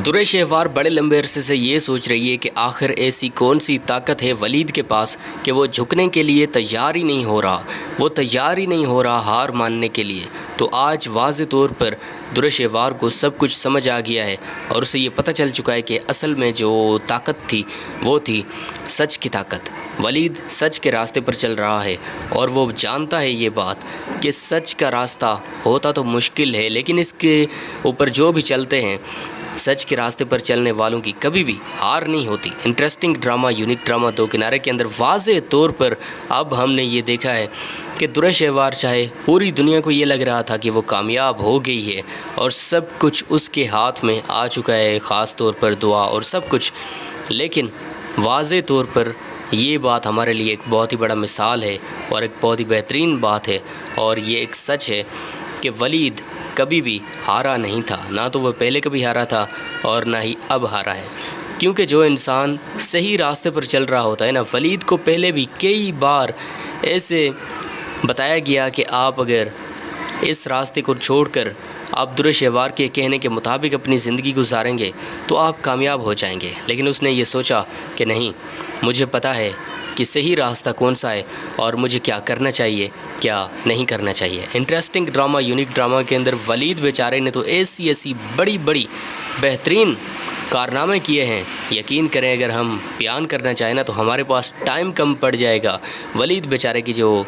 दुरे शहवार बड़े लंबे अरसे से ये सोच रही है कि आखिर ऐसी कौन सी ताकत है वलीद के पास कि वो झुकने के लिए तैयार ही नहीं हो रहा, वो तैयार ही नहीं हो रहा हार मानने के लिए। तो आज वाज़े तौर पर दुरे शहवार को सब कुछ समझ आ गया है और उसे ये पता चल चुका है कि असल में जो ताकत थी वो थी सच की ताकत। वलीद सच के रास्ते पर चल रहा है और वो जानता है ये बात कि सच का रास्ता होता तो मुश्किल है, लेकिन इसके ऊपर जो भी चलते हैं सच के रास्ते पर चलने वालों की कभी भी हार नहीं होती। इंटरेस्टिंग ड्रामा, यूनिक ड्रामा दो किनारे के अंदर वाज़े तौर पर अब हमने ये देखा है कि दुरे शहवार चाहे पूरी दुनिया को ये लग रहा था कि वो कामयाब हो गई है और सब कुछ उसके हाथ में आ चुका है, ख़ास तौर पर दुआ और सब कुछ, लेकिन वाज़े तौर पर ये बात हमारे लिए एक बहुत ही बड़ा मिसाल है और एक बहुत ही बेहतरीन बात है और ये एक सच है कि वलीद कभी भी हारा नहीं था, ना तो वो पहले कभी हारा था और ना ही अब हारा है। क्योंकि जो इंसान सही रास्ते पर चल रहा होता है ना, वलीद को पहले भी कई बार ऐसे बताया गया कि आप अगर इस रास्ते को छोड़कर आप दुरे शहवार के कहने के मुताबिक अपनी ज़िंदगी गुजारेंगे तो आप कामयाब हो जाएंगे, लेकिन उसने ये सोचा कि नहीं, मुझे पता है कि सही रास्ता कौन सा है और मुझे क्या करना चाहिए, क्या नहीं करना चाहिए। इंटरेस्टिंग ड्रामा, यूनिक ड्रामा के अंदर वलीद बेचारे ने तो ऐसी बड़ी बड़ी बेहतरीन कारनामे किए हैं, यकीन करें अगर हम बयान करना चाहें ना तो हमारे पास टाइम कम पड़ जाएगा। वलीद बेचारे की जो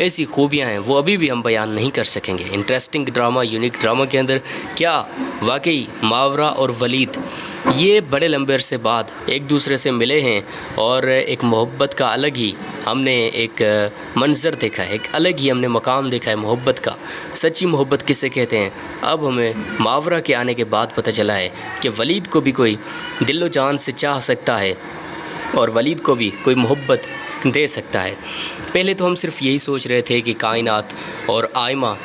ऐसी खूबियां हैं वो अभी भी हम बयान नहीं कर सकेंगे। इंटरेस्टिंग ड्रामा, यूनिक ड्रामा के अंदर क्या वाकई मावरा और वलीद ये बड़े लंबे अरसे बाद एक दूसरे से मिले हैं और एक मोहब्बत का अलग ही हमने एक मंज़र देखा है, एक अलग ही हमने मकाम देखा है मोहब्बत का। सच्ची मोहब्बत किसे कहते हैं अब हमें मावरा के आने के बाद पता चला है कि वलीद को भी कोई दिलो जान से चाह सकता है और वलीद को भी कोई मोहब्बत दे सकता है। पहले तो हम सिर्फ यही सोच रहे थे कि कायनात और आयमा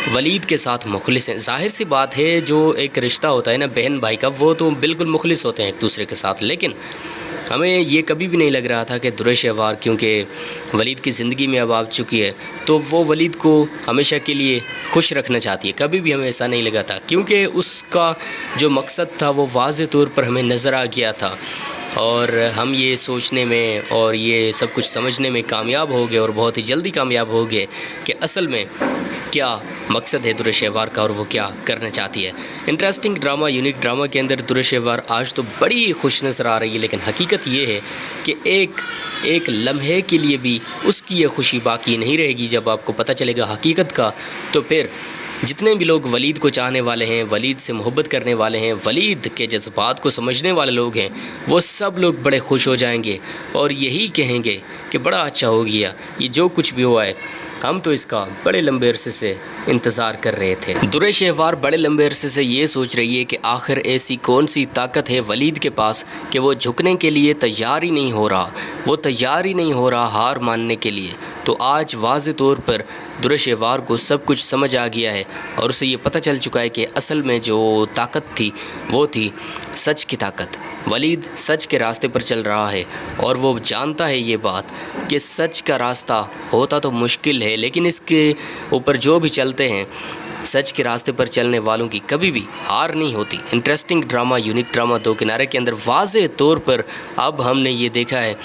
वलीद के साथ मुखलिस हैं। ज़ाहिर सी बात है, जो एक रिश्ता होता है ना बहन भाई का, वो तो बिल्कुल मुखलिस होते हैं एक दूसरे के साथ, लेकिन हमें ये कभी भी नहीं लग रहा था कि दुरे शहवार क्योंकि वलीद की ज़िंदगी में अब आ चुकी है तो वो वलीद को हमेशा के लिए खुश रखना चाहती है। कभी भी हमें ऐसा नहीं लगा था, क्योंकि उसका जो मकसद था वो वाज़े तौर पर हमें नज़र आ गया था और हम ये सोचने में और ये सब कुछ समझने में कामयाब हो गए और बहुत ही जल्दी कामयाब हो गए कि असल में क्या मकसद है दुरे शहवार का और वो क्या करना चाहती है। इंटरेस्टिंग ड्रामा, यूनिक ड्रामा के अंदर दुरे शहवार आज तो बड़ी खुश नज़र आ रही है, लेकिन हकीकत ये है कि एक लम्हे के लिए भी उसकी ये खुशी बाकी नहीं रहेगी। जब आपको पता चलेगा हकीकत का तो फिर जितने भी लोग वलीद को चाहने वाले हैं, वलीद से मोहब्बत करने वाले हैं, वलीद के जज्बात को समझने वाले लोग हैं, वो सब लोग बड़े खुश हो जाएंगे और यही कहेंगे कि बड़ा अच्छा हो गया, ये जो कुछ भी हुआ है हम तो इसका बड़े लंबे अरसे से इंतज़ार कर रहे थे। दुरे शहवार बड़े लंबे अरसे से ये सोच रही है कि आखिर ऐसी कौन सी ताकत है वलीद के पास कि वो झुकने के लिए तैयार ही नहीं हो रहा, वो तैयार ही नहीं हो रहा हार मानने के लिए। तो आज वाज़े तौर पर दुरे शहवार को सब कुछ समझ आ गया है और उसे ये पता चल चुका है कि असल में जो ताकत थी वो थी सच की ताकत। वलीद सच के रास्ते पर चल रहा है और वो जानता है ये बात कि सच का रास्ता होता तो मुश्किल है, लेकिन इसके ऊपर जो भी चलते हैं सच के रास्ते पर चलने वालों की कभी भी हार नहीं होती। इंटरेस्टिंग ड्रामा, यूनिक ड्रामा दो किनारे के अंदर वाज़े तौर पर अब हमने ये देखा है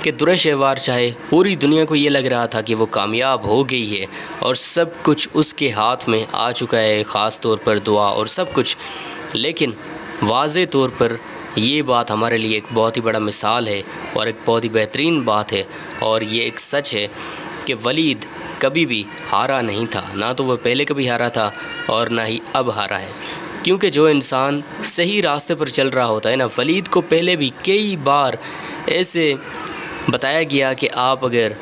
कि दुरे शहवार चाहे पूरी दुनिया को ये लग रहा था कि वो कामयाब हो गई है और सब कुछ उसके हाथ में आ चुका है, ख़ास तौर पर दुआ और सब कुछ, लेकिन वाज़े तौर पर ये बात हमारे लिए एक बहुत ही बड़ा मिसाल है और एक बहुत ही बेहतरीन बात है और ये एक सच है कि वलीद कभी भी हारा नहीं था, ना तो वो पहले कभी हारा था और ना ही अब हारा है। क्योंकि जो इंसान सही रास्ते पर चल रहा होता है ना, वलीद को पहले भी कई बार ऐसे बताया गया कि आप अगर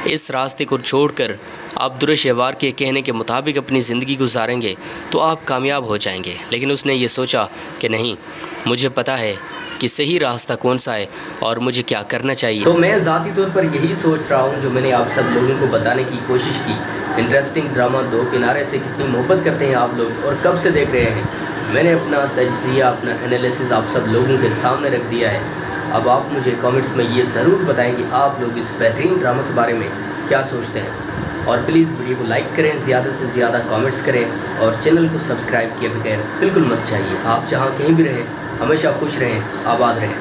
इस रास्ते को छोड़कर आप दुरे शहवार के कहने के मुताबिक अपनी ज़िंदगी गुजारेंगे तो आप कामयाब हो जाएंगे, लेकिन उसने ये सोचा कि नहीं, मुझे पता है कि सही रास्ता कौन सा है और मुझे क्या करना चाहिए। तो मैं ज़ाती तौर पर यही सोच रहा हूँ जो मैंने आप सब लोगों को बताने की कोशिश की। इंटरेस्टिंग ड्रामा दो किनारे से कितनी मोहब्बत करते हैं आप लोग और कब से देख रहे हैं। मैंने अपना तजज़िया, अपना एनालिसिस आप सब लोगों के सामने रख दिया है। अब आप मुझे कमेंट्स में ये ज़रूर बताएं कि आप लोग इस बेहतरीन ड्रामा के बारे में क्या सोचते हैं और प्लीज़ वीडियो को लाइक करें, ज़्यादा से ज़्यादा कमेंट्स करें और चैनल को सब्सक्राइब किए बगैर बिल्कुल मत जाइए। आप जहाँ कहीं भी रहें ہمیشہ خوش رہیں، آباد رہیں۔